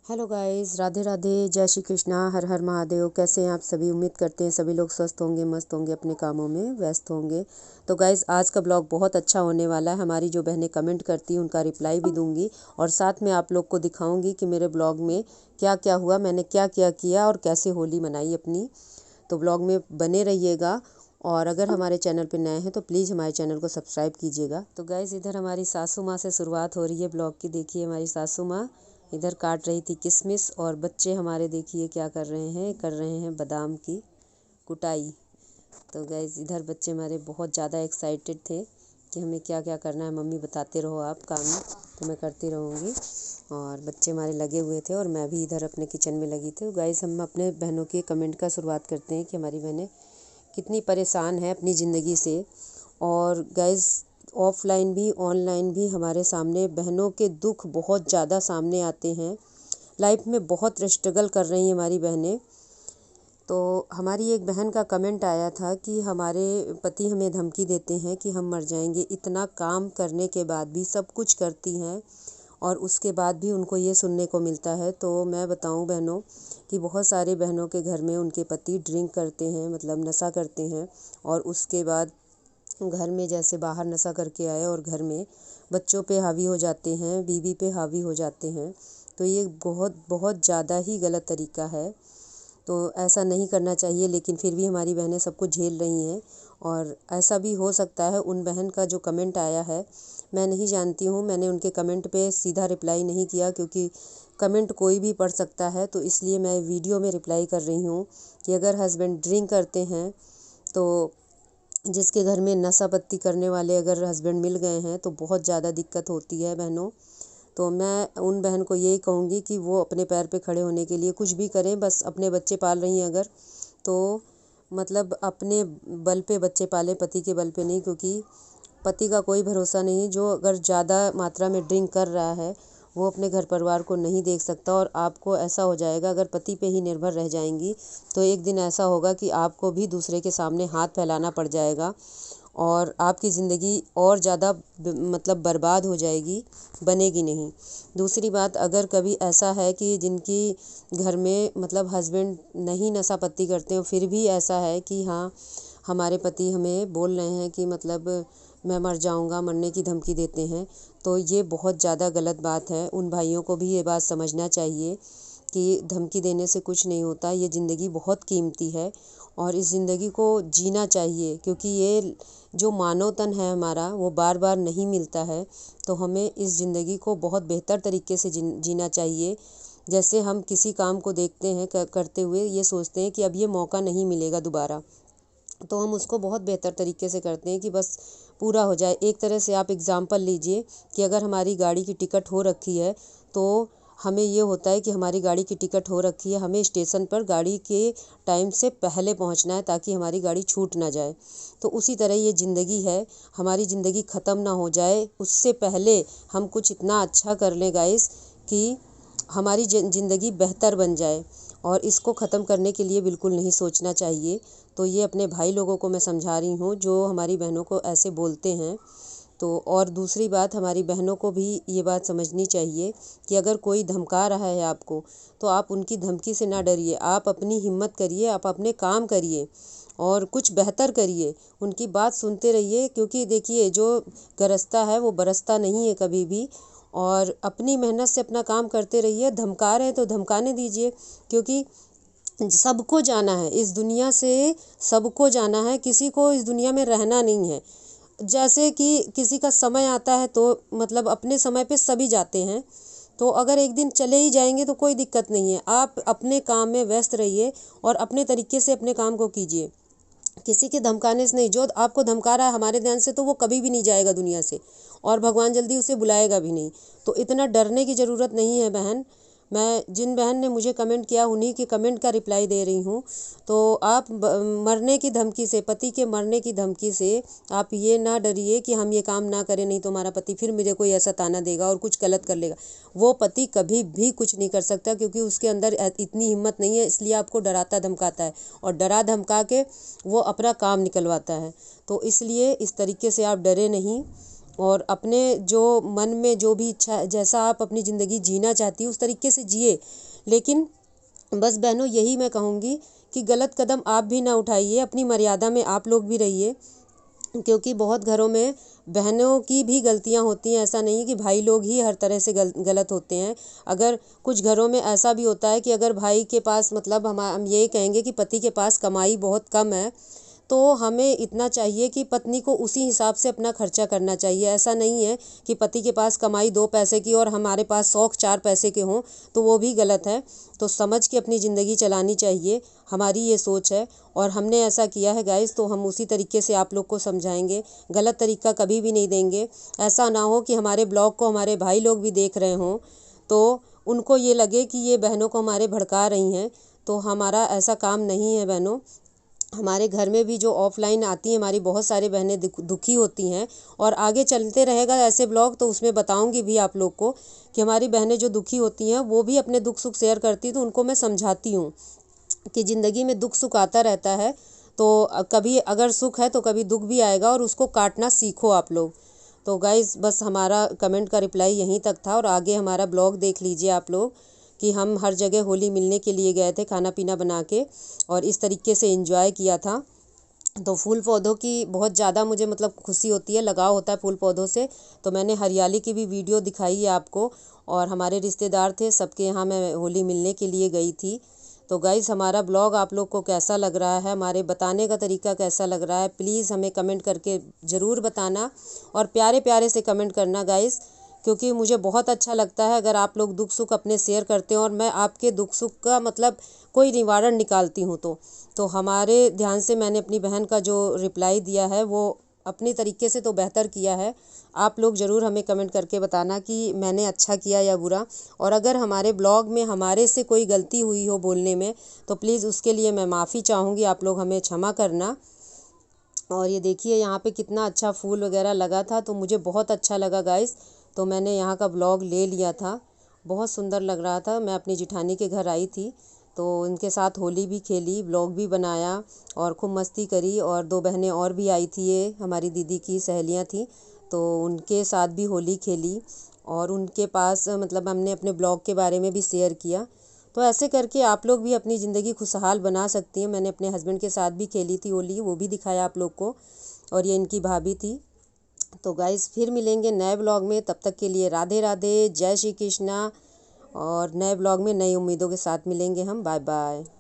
Hello guys, Radhe Radhe, जय श्री कृष्णा, हर हर महादेव। कैसे हैं आप सभी? उम्मीद करते हैं सभी लोग स्वस्थ होंगे, मस्त होंगे, अपने कामों में व्यस्त होंगे। तो गाइस, आज का ब्लॉग बहुत अच्छा होने वाला है। हमारी जो बहनें कमेंट करती हैं उनका रिप्लाई भी दूंगी और साथ में आप लोग को दिखाऊंगी कि मेरे ब्लॉग में क्या क्या हुआ, मैंने क्या क्या किया और कैसे होली मनाई अपनी। तो ब्लॉग में बने रहिएगा। और अगर हमारे चैनल पर नए हैं तो प्लीज़ हमारे चैनल को सब्सक्राइब कीजिएगा। तो गाइस, इधर हमारी सासू माँ से शुरुआत हो रही है ब्लॉग की। देखिए, हमारी सासू माँ इधर काट रही थी किशमिश और बच्चे हमारे देखिए क्या कर रहे हैं बादाम की कुटाई। तो गाइस, इधर बच्चे हमारे बहुत ज़्यादा एक्साइटेड थे कि हमें क्या क्या करना है। मम्मी बताते रहो आप काम, तो मैं करती रहूँगी। और बच्चे हमारे लगे हुए थे और मैं भी इधर अपने किचन में लगी थी। गाइस, हम अपने बहनों के कमेंट का शुरुआत करते हैं कि हमारी बहनें कितनी परेशान है अपनी ज़िंदगी से। और गाइस, ऑफलाइन भी ऑनलाइन भी हमारे सामने बहनों के दुख बहुत ज़्यादा सामने आते हैं। लाइफ में बहुत स्ट्रगल कर रही हैं हमारी बहनें। तो हमारी एक बहन का कमेंट आया था कि हमारे पति हमें धमकी देते हैं कि हम मर जाएंगे। इतना काम करने के बाद भी, सब कुछ करती हैं और उसके बाद भी उनको ये सुनने को मिलता है। तो मैं बताऊं बहनों कि बहुत सारे बहनों के घर में उनके पति ड्रिंक करते हैं, मतलब नशा करते हैं, और उसके बाद घर में जैसे बाहर नशा करके आए और घर में बच्चों पे हावी हो जाते हैं, बीवी पे हावी हो जाते हैं। तो ये बहुत बहुत ज़्यादा ही गलत तरीका है। तो ऐसा नहीं करना चाहिए, लेकिन फिर भी हमारी बहनें सब कुछ झेल रही हैं। और ऐसा भी हो सकता है उन बहन का जो कमेंट आया है, मैं नहीं जानती हूँ, मैंने उनके कमेंट पे सीधा रिप्लाई नहीं किया क्योंकि कमेंट कोई भी पढ़ सकता है। तो इसलिए मैं वीडियो में रिप्लाई कर रही हूँ कि अगर हस्बैंड ड्रिंक करते हैं, तो जिसके घर में नशा पत्ती करने वाले अगर हस्बैंड मिल गए हैं तो बहुत ज़्यादा दिक्कत होती है बहनों। तो मैं उन बहन को यही कहूँगी कि वो अपने पैर पे खड़े होने के लिए कुछ भी करें, बस अपने बच्चे पाल रही हैं अगर, तो मतलब अपने बल पे बच्चे पालें, पति के बल पे नहीं। क्योंकि पति का कोई भरोसा नहीं। जो अगर ज़्यादा मात्रा में ड्रिंक कर रहा है वो अपने घर परिवार को नहीं देख सकता। और आपको ऐसा हो जाएगा, अगर पति पे ही निर्भर रह जाएंगी तो एक दिन ऐसा होगा कि आपको भी दूसरे के सामने हाथ फैलाना पड़ जाएगा और आपकी ज़िंदगी और ज़्यादा मतलब बर्बाद हो जाएगी, बनेगी नहीं। दूसरी बात, अगर कभी ऐसा है कि जिनकी घर में मतलब हस्बैंड नहीं नशा पत्ती करते हो, फिर भी ऐसा है कि हाँ हमारे पति हमें बोल रहे हैं कि मतलब मैं मर जाऊंगा, मरने की धमकी देते हैं, तो ये बहुत ज़्यादा गलत बात है। उन भाइयों को भी ये बात समझना चाहिए कि धमकी देने से कुछ नहीं होता। ये ज़िंदगी बहुत कीमती है और इस ज़िंदगी को जीना चाहिए, क्योंकि ये जो मानव तन है हमारा वो बार बार नहीं मिलता है। तो हमें इस ज़िंदगी को बहुत बेहतर तरीके से जीना चाहिए। जैसे हम किसी काम को देखते हैं करते हुए, ये सोचते हैं कि अब ये मौका नहीं मिलेगा दोबारा, तो हम उसको बहुत बेहतर तरीके से करते हैं कि बस पूरा हो जाए। एक तरह से आप एग्ज़ाम्पल लीजिए कि अगर हमारी गाड़ी की टिकट हो रखी है तो हमें ये होता है कि हमारी गाड़ी की टिकट हो रखी है, हमें स्टेशन पर गाड़ी के टाइम से पहले पहुंचना है ताकि हमारी गाड़ी छूट ना जाए। तो उसी तरह ये ज़िंदगी है, हमारी ज़िंदगी ख़त्म ना हो जाए उससे पहले हम कुछ इतना अच्छा कर लें गाइस कि हमारी ज़िंदगी बेहतर बन जाए। और इसको ख़त्म करने के लिए बिल्कुल नहीं सोचना चाहिए। तो ये अपने भाई लोगों को मैं समझा रही हूँ जो हमारी बहनों को ऐसे बोलते हैं। तो और दूसरी बात, हमारी बहनों को भी ये बात समझनी चाहिए कि अगर कोई धमका रहा है आपको, तो आप उनकी धमकी से ना डरिए, आप अपनी हिम्मत करिए, आप अपने काम करिए और कुछ बेहतर करिए, उनकी बात सुनते रहिए। क्योंकि देखिए, जो गरजता है वो बरसता नहीं है कभी भी। और अपनी मेहनत से अपना काम करते रहिए। धमका रहे हैं तो धमकाने दीजिए, क्योंकि सबको जाना है इस दुनिया से, सबको जाना है, किसी को इस दुनिया में रहना नहीं है। जैसे कि किसी का समय आता है तो मतलब अपने समय पे सभी जाते हैं, तो अगर एक दिन चले ही जाएंगे तो कोई दिक्कत नहीं है। आप अपने काम में व्यस्त रहिए और अपने तरीके से अपने काम को कीजिए, किसी के धमकाने से नहीं। जो आपको धमका रहा है हमारे ध्यान से, तो वो कभी भी नहीं जाएगा दुनिया से और भगवान जल्दी उसे बुलाएगा भी नहीं। तो इतना डरने की ज़रूरत नहीं है बहन। मैं जिन बहन ने मुझे कमेंट किया उन्हीं के कमेंट का रिप्लाई दे रही हूँ। तो आप मरने की धमकी से, पति के मरने की धमकी से आप ये ना डरिए कि हम ये काम ना करें नहीं तो हमारा पति फिर मुझे कोई ऐसा ताना देगा और कुछ गलत कर लेगा। वो पति कभी भी कुछ नहीं कर सकता, क्योंकि उसके अंदर इतनी हिम्मत नहीं है, इसलिए आपको डराता धमकाता है और डरा धमका के वो अपना काम निकलवाता है। तो इसलिए इस तरीके से आप डरे नहीं और अपने जो मन में जो भी इच्छा, जैसा आप अपनी ज़िंदगी जीना चाहती है उस तरीके से जिए। लेकिन बस बहनों यही मैं कहूँगी कि गलत कदम आप भी ना उठाइए, अपनी मर्यादा में आप लोग भी रहिए, क्योंकि बहुत घरों में बहनों की भी गलतियां होती हैं। ऐसा नहीं है कि भाई लोग ही हर तरह से गलत होते हैं। अगर कुछ घरों में ऐसा भी होता है कि अगर भाई के पास मतलब हम ये कहेंगे कि पति के पास कमाई बहुत कम है, तो हमें इतना चाहिए कि पत्नी को उसी हिसाब से अपना खर्चा करना चाहिए। ऐसा नहीं है कि पति के पास कमाई 2 पैसे की और हमारे पास शौक 4 पैसे के हों, तो वो भी गलत है। तो समझ के अपनी ज़िंदगी चलानी चाहिए, हमारी ये सोच है। और हमने ऐसा किया है गाइस, तो हम उसी तरीके से आप लोग को समझाएंगे, गलत तरीका कभी भी नहीं देंगे। ऐसा ना हो कि हमारे ब्लॉग को हमारे भाई लोग भी देख रहे हों तो उनको ये लगे कि ये बहनों को हमारे भड़का रही हैं। तो हमारा ऐसा काम नहीं है बहनों। हमारे घर में भी जो ऑफलाइन आती हैं हमारी बहुत सारी बहनें दुखी होती हैं, और आगे चलते रहेगा ऐसे ब्लॉग, तो उसमें बताऊंगी भी आप लोग को कि हमारी बहनें जो दुखी होती हैं वो भी अपने दुख सुख शेयर करती हैं। तो उनको मैं समझाती हूँ कि ज़िंदगी में दुख सुख आता रहता है, तो कभी अगर सुख है तो कभी दुख भी आएगा, और उसको काटना सीखो आप लोग। तो गाइज़ बस हमारा कमेंट का रिप्लाई यहीं तक था, और आगे हमारा ब्लॉग देख लीजिए आप लोग कि हम हर जगह होली मिलने के लिए गए थे, खाना पीना बना के, और इस तरीके से एंजॉय किया था। तो फूल पौधों की बहुत ज़्यादा मुझे मतलब खुशी होती है, लगाव होता है फूल पौधों से। तो मैंने हरियाली की भी वीडियो दिखाई है आपको, और हमारे रिश्तेदार थे, सबके यहाँ मैं होली मिलने के लिए गई थी। तो गाइज़ हमारा ब्लॉग आप लोग को कैसा लग रहा है, हमारे बताने का तरीका कैसा लग रहा है, प्लीज़ हमें कमेंट करके ज़रूर बताना, और प्यारे प्यारे से कमेंट करना गाइज़, क्योंकि मुझे बहुत अच्छा लगता है अगर आप लोग दुख सुख अपने शेयर करते हैं और मैं आपके दुख सुख का मतलब कोई निवारण निकालती हूँ। तो हमारे ध्यान से मैंने अपनी बहन का जो रिप्लाई दिया है वो अपनी तरीके से तो बेहतर किया है। आप लोग ज़रूर हमें कमेंट करके बताना कि मैंने अच्छा किया या बुरा, और अगर हमारे ब्लॉग में हमारे से कोई गलती हुई हो बोलने में तो प्लीज़ उसके लिए मैं माफ़ी चाहूँगी, आप लोग हमें क्षमा करना। और ये देखिए यहाँ पे कितना अच्छा फूल वगैरह लगा था, तो मुझे बहुत अच्छा लगा गाइस, तो मैंने यहाँ का ब्लॉग ले लिया था। बहुत सुंदर लग रहा था। मैं अपनी जिठानी के घर आई थी, तो इनके साथ होली भी खेली, ब्लॉग भी बनाया और खूब मस्ती करी। और 2 बहनें और भी आई थी, ये हमारी दीदी की सहेलियाँ थी, तो उनके साथ भी होली खेली, और उनके पास मतलब हमने अपने ब्लॉग के बारे में भी शेयर किया। तो ऐसे करके आप लोग भी अपनी ज़िंदगी खुशहाल बना सकती हैं। मैंने अपने हस्बैंड के साथ भी खेली थी होली, वो भी दिखाया आप लोग को, और ये इनकी भाभी थी। तो गाइस फिर मिलेंगे नए ब्लॉग में, तब तक के लिए राधे राधे, जय श्री कृष्णा, और नए ब्लॉग में नई उम्मीदों के साथ मिलेंगे हम। Bye bye.